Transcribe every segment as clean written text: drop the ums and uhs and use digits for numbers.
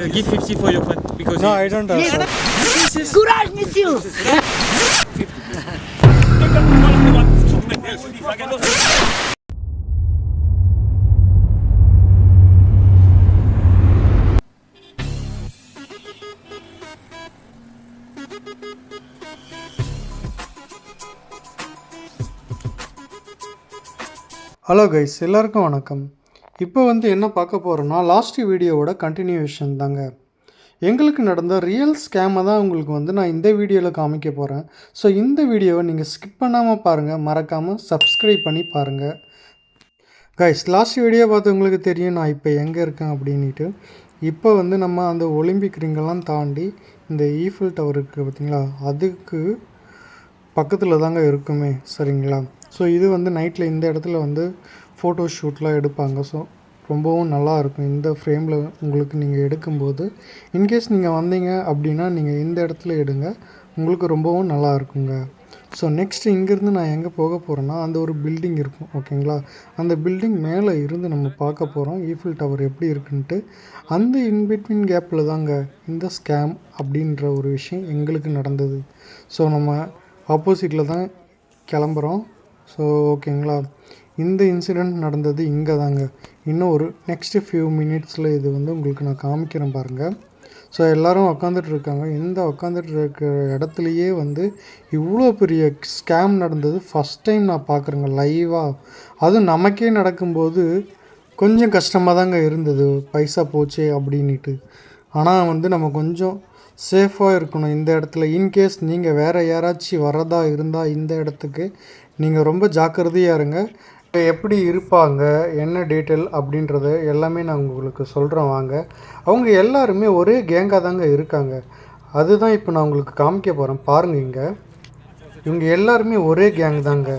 Give 50 for your friend because No, I don't have that. Courage, monsieur. Hello guys, எல்லாருக்கும் வணக்கம். இப்போ என்ன பார்க்க போகிறோன்னா லாஸ்ட் வீடியோவோட கண்டினியூஷன் தாங்க. எங்களுக்கு நடந்த ரியல் ஸ்கேமை தான் உங்களுக்கு நான் இந்த வீடியோவில் காமிக்க போகிறேன். ஸோ இந்த வீடியோவை நீங்கள் ஸ்கிப் பண்ணாமல் பாருங்கள், மறக்காமல் சப்ஸ்கிரைப் பண்ணி பாருங்கள். கைஸ், லாஸ்ட் வீடியோ பார்த்து உங்களுக்கு தெரியும் நான் இப்போ எங்கே இருக்கேன் அப்படின்ட்டு. இப்போ நம்ம அந்த ஒலிம்பிக் ரிங்கெல்லாம் தாண்டி இந்த ஈஃபில் டவர் இருக்குது பார்த்தீங்களா, அதுக்கு பக்கத்தில் தாங்க இருக்குமே, சரிங்களா. ஸோ இது நைட்டில் இந்த இடத்துல ஃபோட்டோ ஷூட்லாம் எடுப்பாங்க. ஸோ ரொம்பவும் நல்லா இருக்கும் இந்த ஃப்ரேமில் உங்களுக்கு நீங்கள் எடுக்கும்போது. இன்கேஸ் நீங்கள் வந்தீங்க அப்படின்னா நீங்கள் இந்த இடத்துல எடுங்க, உங்களுக்கு ரொம்பவும் நல்லா இருக்குங்க. ஸோ நெக்ஸ்ட்டு இங்கேருந்து நான் எங்கே போக போகிறேன்னா, அந்த ஒரு பில்டிங் இருக்கும் ஓகேங்களா, அந்த பில்டிங் மேலே இருந்து நம்ம பார்க்க போகிறோம் ஈஃபில் டவர் எப்படி இருக்குன்ட்டு. அந்த இன்பிட்வீன் கேப்பில் தாங்க இந்த ஸ்கேம் அப்படின்ற ஒரு விஷயம் எங்களுக்கு நடந்தது. ஸோ நம்ம ஆப்போசிட்டில் தான் கிளம்புறோம். ஸோ ஓகேங்களா, இந்த இன்சிடெண்ட் நடந்தது இங்கே தாங்க. இன்னும் ஒரு நெக்ஸ்ட்டு ஃபியூ மினிட்ஸில் இது உங்களுக்கு நான் காமிக்கிறேன் பாருங்கள். ஸோ எல்லோரும் உக்காந்துட்டு இருக்காங்க. இந்த உக்காந்துட்டு இருக்கிற இடத்துலையே இவ்வளோ பெரிய ஸ்கேம் நடந்தது ஃபஸ்ட் டைம் நான் பார்க்குறேங்க லைவாக. அதுவும் நமக்கே நடக்கும்போது கொஞ்சம் கஷ்டமாக தாங்க இருந்தது, பைசா போச்சே அப்படின்ட்டு. ஆனால் நம்ம கொஞ்சம் சேஃபாக இருக்கணும் இந்த இடத்துல. இன்கேஸ் நீங்கள் வேறு யாராச்சும் வரதா இருந்தால் இந்த இடத்துக்கு நீங்கள் ரொம்ப ஜாக்கிரதையாக இருங்க. எப்படி இருப்பாங்க, என்ன டீட்டெயில் அப்படின்றத எல்லாமே நான் உங்களுக்கு சொல்கிறேன் வாங்க. அவங்க எல்லாருமே ஒரே கேங்காக தாங்க இருக்காங்க. அதுதான் இப்போ நான் உங்களுக்கு காமிக்க போகிறேன் பாருங்க. இவங்க எல்லாருமே ஒரே கேங் தாங்க.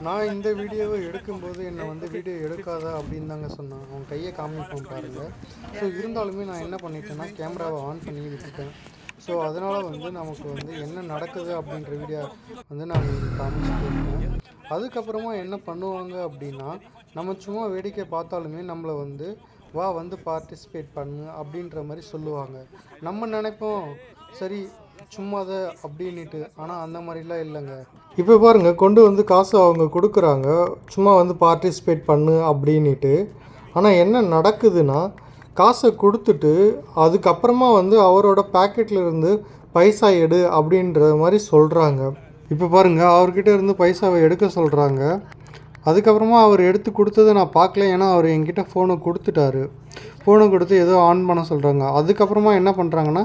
நான் இந்த வீடியோவை எடுக்கும்போது என்னை வீடியோ எடுக்காதா அப்படின்னு தாங்க சொன்னான். அவங்க கையை காமிப்போம் பாருங்கள். ஸோ இருந்தாலுமே நான் என்ன பண்ணிட்டேன்னா கேமராவை ஆன் பண்ணி விட்டுட்டேன். ஸோ அதனால் நமக்கு என்ன நடக்குது அப்படின்ற வீடியோ நான் உங்களுக்கு காமிச்சிட்டு இருக்கேன். அதுக்கப்புறமா என்ன பண்ணுவாங்க அப்படின்னா, நம்ம சும்மா வேடிக்கை பார்த்தாலுமே நம்மளை வா பார்ட்டிசிபேட் பண்ணு அப்படின்ற மாதிரி சொல்லுவாங்க. நம்ம நினைப்போம் சரி சும்மாதை அப்படின்ட்டு, ஆனால் அந்த மாதிரிலாம் இல்லைங்க. இப்போ பாருங்கள், கொண்டு காசு அவங்க கொடுக்குறாங்க சும்மா பார்ட்டிசிபேட் பண்ணு அப்படின்ட்டு. ஆனால் என்ன நடக்குதுன்னா, காசை கொடுத்துட்டு அதுக்கப்புறமா அவரோட பேக்கெட்டில் இருந்து பைசா எடு அப்படின்ற மாதிரி சொல்கிறாங்க. இப்போ பாருங்கள், அவர்கிட்ட இருந்து பைசாவை எடுக்க சொல்கிறாங்க. அதுக்கப்புறமா அவர் எடுத்து கொடுத்ததை நான் பார்க்கல, ஏன்னா அவர் என்கிட்ட ஃபோனை கொடுத்துட்டாரு. ஃபோனை கொடுத்து ஏதோ ஆன் பண்ண சொல்கிறாங்க. அதுக்கப்புறமா என்ன பண்ணுறாங்கன்னா,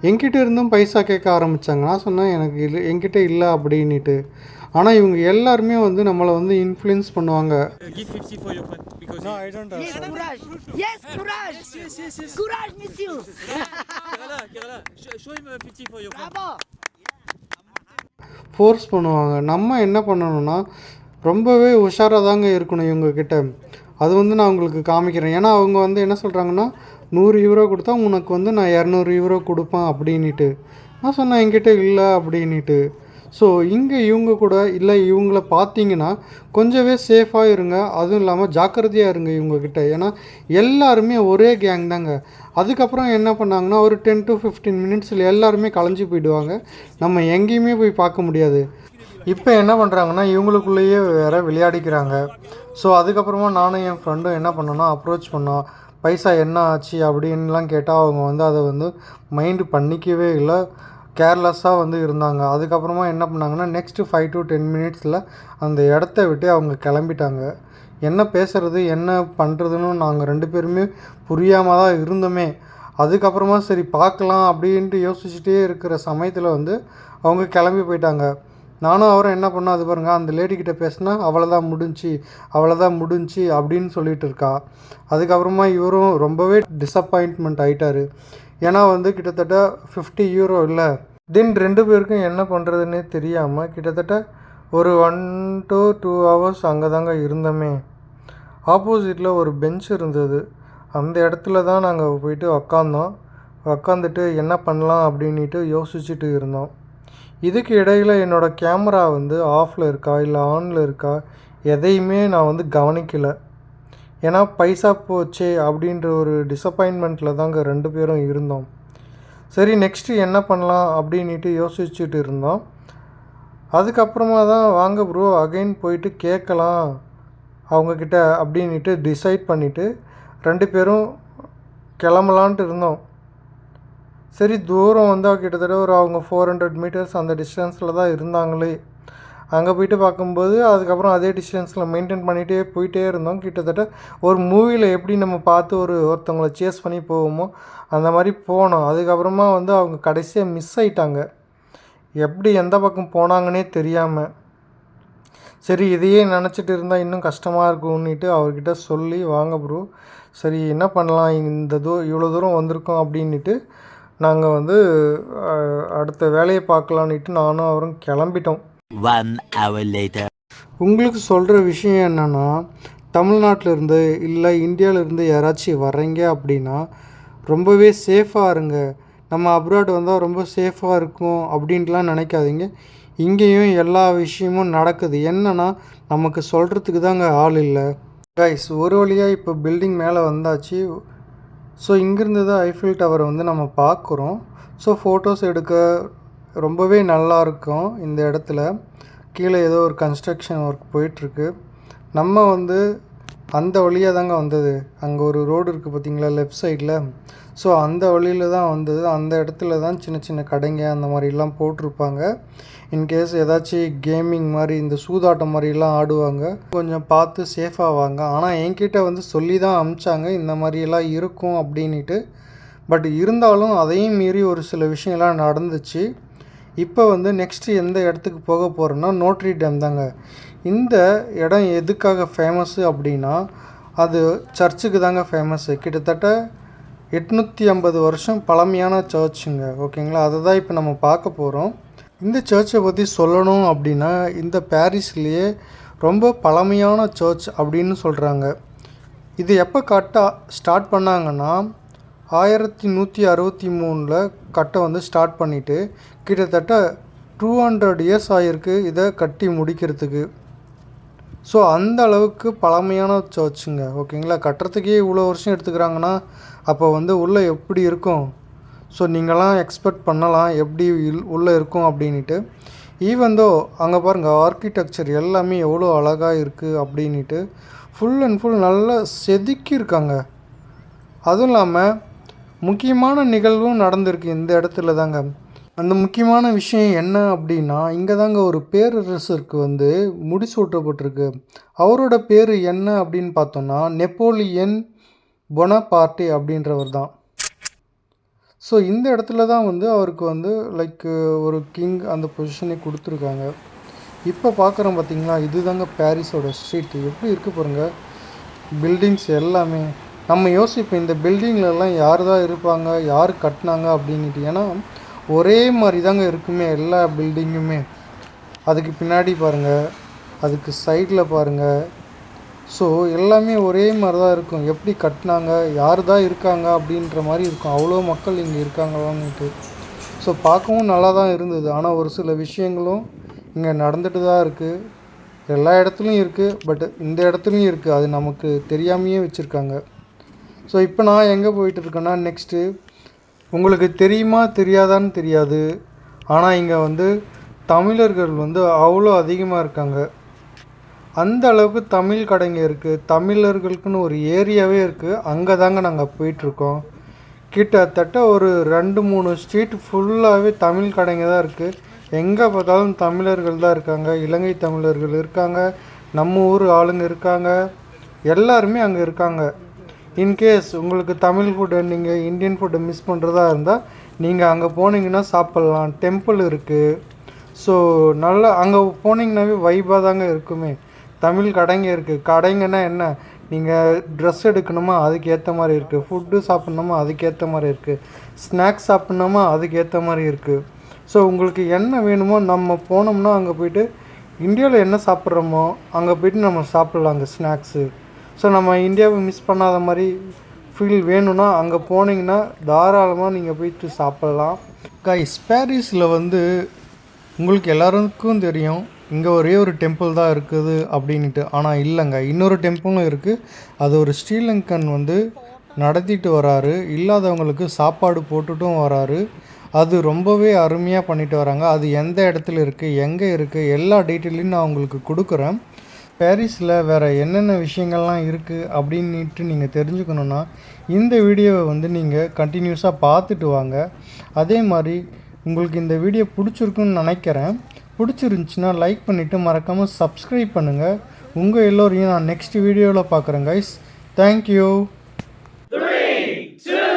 என்கிட்ட இருந்தும் பைசா கேட்க ஆரம்பித்தாங்க. நான் சொன்னேன் எனக்கு இல்லை, என்கிட்ட இல்லை அப்படின்ட்டு. ஆனால் இவங்க எல்லாருமே நம்மளை இன்ஃப்ளூயன்ஸ் பண்ணுவாங்க. No, I don't have Yes, courage. Yes, courage. Courage, monsieur. Kerala, show him 50 for your friend. Bravo. Force பண்ணுவாங்க. நம்ம என்ன பண்ணணும்னா ரொம்பவே உஷாராக தாங்க இருக்கணும் இவங்கக்கிட்ட. அது நான் உங்களுக்கு காமிக்கிறேன். ஏன்னா அவங்க என்ன சொல்கிறாங்கன்னா, 100 யூரோ கொடுத்தா உனக்கு நான் 200 யூரோ கொடுப்பேன் அப்படின்ட்டு. நான் சொன்னேன் என்கிட்ட இல்லை அப்படின்ட்டு. ஸோ இங்கே இவங்க கூட இல்லை, இவங்கள பார்த்தீங்கன்னா கொஞ்சமே சேஃபாக இருங்க. அதுவும் இல்லாமல் ஜாக்கிரதையாக இருங்க இவங்கக்கிட்ட. ஏன்னா எல்லாருமே ஒரே கேங் தாங்க. அதுக்கப்புறம் என்ன பண்ணாங்கன்னா, ஒரு 10 to 15 மினிட்ஸில் எல்லாருமே கலைஞ்சி போயிடுவாங்க. நம்ம எங்கேயுமே போய் பார்க்க முடியாது. இப்போ என்ன பண்ணுறாங்கன்னா, இவங்களுக்குள்ளேயே வேறு விளையாடிக்கிறாங்க. ஸோ அதுக்கப்புறமா நானும் என் ஃப்ரெண்டும் என்ன பண்ணோன்னா, அப்ரோச் பண்ணோம். பைசா என்ன ஆச்சு அப்படின்லாம் கேட்டால் அவங்க அதை மைண்டு பண்ணிக்கவே இல்லை, கேர்லெஸ்ஸாக இருந்தாங்க. அதுக்கப்புறமா என்ன பண்ணாங்கன்னா, நெக்ஸ்ட்டு 5 to 10 மினிட்ஸில் அந்த இடத்த விட்டு அவங்க கிளம்பிட்டாங்க. என்ன பேசுகிறது என்ன பண்ணுறதுன்னு நாங்கள் 2 பேருமே புரியாமல் தான் இருந்தோமே. அதுக்கப்புறமா சரி பார்க்கலாம் அப்படின்ட்டு யோசிச்சுட்டே இருக்கிற சமயத்தில் அவங்க கிளம்பி போயிட்டாங்க. நானும் அவரும் என்ன பண்ணோம், அது பாருங்கள், அந்த லேடிக்கிட்ட பேசினா அவ்வளோதான் முடிஞ்சு அப்படின்னு சொல்லிட்டு இருக்கா. அதுக்கப்புறமா இவரும் ரொம்பவே டிசப்பாயின்ட்மெண்ட் ஆகிட்டார். ஏன்னா கிட்டத்தட்ட 50 யூரோ இல்லை. தென் 2 பேருக்கும் என்ன பண்ணுறதுன்னே தெரியாமல் கிட்டத்தட்ட ஒரு 1 to 2 hours அங்கே தாங்க இருந்தோமே. ஆப்போசிட்டில் ஒரு பெஞ்ச் இருந்தது. அந்த இடத்துல தான் நாங்கள் போயிட்டு உக்காந்துட்டு என்ன பண்ணலாம் அப்படின்ட்டு யோசிச்சுட்டு இருந்தோம். இதுக்கு இடையில் என்னோடய கேமரா ஆஃபில் இருக்கா இல்லை ஆனில் இருக்கா எதையுமே நான் கவனிக்கலை. ஏன்னா பைசா போச்சே அப்படின்ற ஒரு டிசப்பாயின்மெண்ட்டில் தாங்க 2 பேரும் இருந்தோம். சரி நெக்ஸ்ட்டு என்ன பண்ணலாம் அப்படின்ட்டு யோசிச்சுட்டு இருந்தோம். அதுக்கப்புறமா தான் வாங்க ப்ரோ அகைன் போயிட்டு கேட்கலாம் அவங்கக்கிட்ட அப்படின்ட்டு டிசைட் பண்ணிவிட்டு 2 பேரும் கிளம்பலான்ட்டு இருந்தோம். சரி தூரம் வந்து கிட்டத்தட்ட ஒரு அவங்க 400 மீட்டர்ஸ் அந்த டிஸ்டன்ஸில் தான் இருந்தாங்களே. அங்கே போயிட்டு பார்க்கும்போது அதுக்கப்புறம் அதே டிஸ்டன்ஸில் மெயின்டைன் பண்ணிகிட்டே போயிட்டே இருந்தோம். கிட்டத்தட்ட ஒரு மூவியில் எப்படி நம்ம பார்த்து ஒருத்தவங்களை சேஸ் பண்ணி போவோமோ அந்த மாதிரி போனோம். அதுக்கப்புறமா வந்து அவங்க கடைசியாக மிஸ் ஆயிட்டாங்க. எப்படி எந்த பக்கம் போனாங்கன்னே தெரியாமல். சரி இதையே நினச்சிட்டு இருந்தால் இன்னும் கஷ்டமாக இருக்கும்னுட்டு அவர்கிட்ட சொல்லி வாங்க ப்ரோ சரி என்ன பண்ணலாம் இவ்வளோ தூரம் வந்திருக்கோம் அப்படின்ட்டு நாங்கள் வந்து அடுத்த வேலையை பார்க்கலான்ட்டு நானும் அவரும் கிளம்பிட்டோம். 1 hour later. உங்களுக்கு சொல்கிற விஷயம் என்னென்னா, தமிழ்நாட்டிலேருந்து இல்லை இந்தியாவிலேருந்து யாராச்சும் வர்றீங்க அப்படின்னா ரொம்பவே சேஃபாக இருங்க. நம்ம அப்ராட் வந்தால் ரொம்ப சேஃபாக இருக்கும் அப்படின்ட்டுலாம் நினைக்காதீங்க. இங்கேயும் எல்லா விஷயமும் நடக்குது. என்னென்னா நமக்கு சொல்கிறதுக்கு தாங்க ஆள் இல்லை. கைஸ் ஒரு வழியாக இப்போ பில்டிங் மேலே வந்தாச்சு. ஸோ இங்கேருந்து தான் ஐஃபில் டவரை வந்து நம்ம பார்க்குறோம். ஸோ ஃபோட்டோஸ் எடுக்க ரொம்பவே நல்லாயிருக்கும். இந்த இடத்துல கீழே ஏதோ ஒரு கன்ஸ்ட்ரக்ஷன் ஒர்க் போயிட்டுருக்கு. நம்ம வந்து அந்த வழியாக தாங்க வந்தது. அங்கே ஒரு ரோடு இருக்குது பார்த்திங்களா லெஃப்ட் சைடில். ஸோ அந்த வழியில் தான் வந்தது. அந்த இடத்துல தான் சின்ன சின்ன கடைங்க அந்த மாதிரிலாம் போட்டிருப்பாங்க. இன்கேஸ் ஏதாச்சும் கேமிங் மாதிரி இந்த சூதாட்டம் மாதிரிலாம் ஆடுவாங்க. கொஞ்சம் பார்த்து சேஃபாக வாங்க. ஆனால் என்கிட்ட வந்து சொல்லி தான் அனுப்பிச்சாங்க இந்த மாதிரியெல்லாம் இருக்கும் அப்படின்ட்டு. பட் இருந்தாலும் அதையும் மீறி ஒரு சில விஷயம்லாம் நடந்துச்சு. இப்போ வந்து நெக்ஸ்ட்டு எந்த இடத்துக்கு போக போகிறோன்னா நோட்ரி டேம் தாங்க. இந்த இடம் எதுக்காக ஃபேமஸ்ஸு அப்படின்னா அது சர்ச்சுக்கு தாங்க ஃபேமஸ்ஸு. கிட்டத்தட்ட 850 வருஷம் பழமையான சர்ச்சுங்க. ஓகேங்களா, அதை தான் இப்போ நம்ம பார்க்க போகிறோம். இந்த சர்ச்சை பற்றி சொல்லணும் அப்படின்னா இந்த பாரிஸ்லேயே ரொம்ப பழமையான சர்ச் அப்படின்னு சொல்கிறாங்க. இது எப்போ ஸ்டார்ட் பண்ணாங்கன்னா 1163 கட்ட வந்து ஸ்டார்ட் பண்ணிவிட்டு கிட்டத்தட்ட 200 இயர்ஸ் ஆகிருக்கு இதை கட்டி முடிக்கிறதுக்கு. ஸோ அந்த அளவுக்கு பழமையான சர்ச்சுங்க. ஓகேங்களா, கட்டுறதுக்கே இவ்வளோ வருஷம் எடுத்துக்கிறாங்கன்னா அப்போ வந்து உள்ளே எப்படி இருக்கும்? ஸோ நீங்களாம் எக்ஸ்பெக்ட் பண்ணலாம் எப்படி உள்ளே இருக்கும் அப்படின்ட்டு. ஈவந்தோ அங்கே பாருங்கள் ஆர்கிடெக்சர் எல்லாமே எவ்வளோ அழகாக இருக்குது அப்படின்ட்டு ஃபுல் அண்ட் ஃபுல் நல்லா செதுக்கியிருக்காங்க. அதுவும் இல்லாமல் முக்கியமான நிகழ்வும் நடந்திருக்கு இந்த இடத்துல தாங்க. அந்த முக்கியமான விஷயம் என்ன அப்படின்னா இங்கே தாங்க ஒரு பேரரசருக்கு வந்து முடிசூட்டப்பட்டிருக்கு. அவரோட பேர் என்ன அப்படின்னு பார்த்தோன்னா நெப்போலியன் பொனபார்ட்டே அப்படின்றவர் தான். ஸோ இந்த இடத்துல தான் வந்து அவருக்கு வந்து ஒரு கிங் அந்த பொசிஷனை கொடுத்துருக்காங்க. இப்போ பார்க்குறோம் பார்த்தீங்களா, இது தாங்க பாரிஸோட ஸ்ட்ரீட். எப்படி இருக்குது பாருங்கள் பில்டிங்ஸ் எல்லாமே. நம்ம யோசிப்போம் இந்த பில்டிங்லலாம் யார் தான் இருப்பாங்க, யார் கட்டினாங்க அப்படின்ட்டு. ஏன்னா ஒரே மாதிரி தாங்க இருக்குமே எல்லா பில்டிங்குமே. அதுக்கு பின்னாடி பாருங்கள், அதுக்கு சைடில் பாருங்கள். ஸோ எல்லாமே ஒரே மாதிரி தான் இருக்கும். எப்படி கட்டினாங்க, யார் தான் இருக்காங்க அப்படின்ற மாதிரி இருக்கும். அவ்வளோ மக்கள் இங்கே இருக்காங்களான்னுட்டு. ஸோ பார்க்கவும் நல்லா தான் இருந்தது. ஆனால் ஒரு சில விஷயங்களும் இங்கே நடந்துட்டு தான் இருக்குது. எல்லா இடத்துலையும் இருக்குது, பட் இந்த இடத்துலையும் இருக்குது. அது நமக்கு தெரியாமையே வச்சுருக்காங்க. ஸோ இப்போ நான் எங்கே போயிட்டு இருக்கேன்னா நெக்ஸ்ட்டு உங்களுக்கு தெரியுமா தெரியாதான்னு தெரியாது. ஆனால் இங்கே வந்து தமிழர்கள் வந்து அவ்வளோ அதிகமாக இருக்காங்க. அந்த அளவுக்கு தமிழ் கடைங்க இருக்குது. தமிழர்களுக்குன்னு ஒரு ஏரியாவே இருக்குது. அங்கே தாங்க நாங்கள் போயிட்டுருக்கோம். கிட்டத்தட்ட ஒரு 2-3 ஸ்ட்ரீட் ஃபுல்லாகவே தமிழ் கடைங்க தான் இருக்குது. எங்கே பார்த்தாலும் தமிழர்கள் தான் இருக்காங்க. இலங்கை தமிழர்கள் இருக்காங்க, நம்ம ஊர் ஆளுங்க இருக்காங்க, எல்லாருமே அங்கே இருக்காங்க. இன்கேஸ் உங்களுக்கு தமிழ் ஃபுட்டு நீங்கள் இந்தியன் ஃபுட்டை மிஸ் பண்ணுறதா இருந்தால் நீங்கள் அங்கே போனீங்கன்னா சாப்பிட்லாம். டெம்பிள் இருக்குது. ஸோ நல்லா அங்கே போனீங்கன்னாவே வைப்பாக தாங்க இருக்குமே. தமிழ் கடைங்க இருக்குது. கடைங்கன்னா என்ன, நீங்கள் ட்ரெஸ் எடுக்கணுமா அதுக்கு ஏற்ற மாதிரி இருக்குது, ஃபுட்டு சாப்பிட்ணுமா அதுக்கேற்ற மாதிரி இருக்குது, ஸ்நாக்ஸ் சாப்பிட்ணுமா அதுக்கேற்ற மாதிரி இருக்குது. ஸோ உங்களுக்கு என்ன வேணுமோ நம்ம போனோம்னா அங்கே போய்ட்டு இந்தியாவில் என்ன சாப்பிட்றோமோ அங்கே போய்ட்டு நம்ம சாப்பிட்லாம் அங்கே ஸ்நாக்ஸு. ஸோ நம்ம இந்தியாவை மிஸ் பண்ணாத மாதிரி ஃபீல் வேணும்னா அங்கே போனீங்கன்னா தாராளமாக நீங்கள் போய்ட்டு சாப்பிட்லாம். கைஸ் பாரிஸில் வந்து உங்களுக்கு எல்லாருக்கும் தெரியும் இங்கே ஒரே ஒரு டெம்பிள் தான் இருக்குது அப்படின்ட்டு. ஆனால் இல்லைங்க, இன்னொரு டெம்பிளும் இருக்குது. அது ஒரு ஸ்ரீலங்கன் வந்து நடத்திட்டு வராரு. இல்லாதவங்களுக்கு சாப்பாடு போட்டுட்டும் வராரு. அது ரொம்பவே அருமையாக பண்ணிட்டு வராங்க. அது எந்த இடத்துல இருக்குது, எங்கே இருக்குது, எல்லா டீட்டெயிலையும் நான் உங்களுக்கு கொடுக்குறேன். பாரிஸில் வேறு என்னென்ன விஷயங்கள்லாம் இருக்குது அப்படின்ட்டு நீங்கள் தெரிஞ்சுக்கணுன்னா இந்த வீடியோவை வந்து நீங்கள் கண்டினியூஸாக பார்த்துட்டு வாங்க. அதே மாதிரி உங்களுக்கு இந்த வீடியோ பிடிச்சிருக்குன்னு நினைக்கிறேன். பிடிச்சிருந்துச்சின்னா லைக் பண்ணிவிட்டு மறக்காமல் சப்ஸ்கிரைப் பண்ணுங்கள். உங்கள் எல்லோரையும் நான் நெக்ஸ்ட் வீடியோவில் பார்க்குறேன் கைஸ். தேங்க்யூ. 3, 2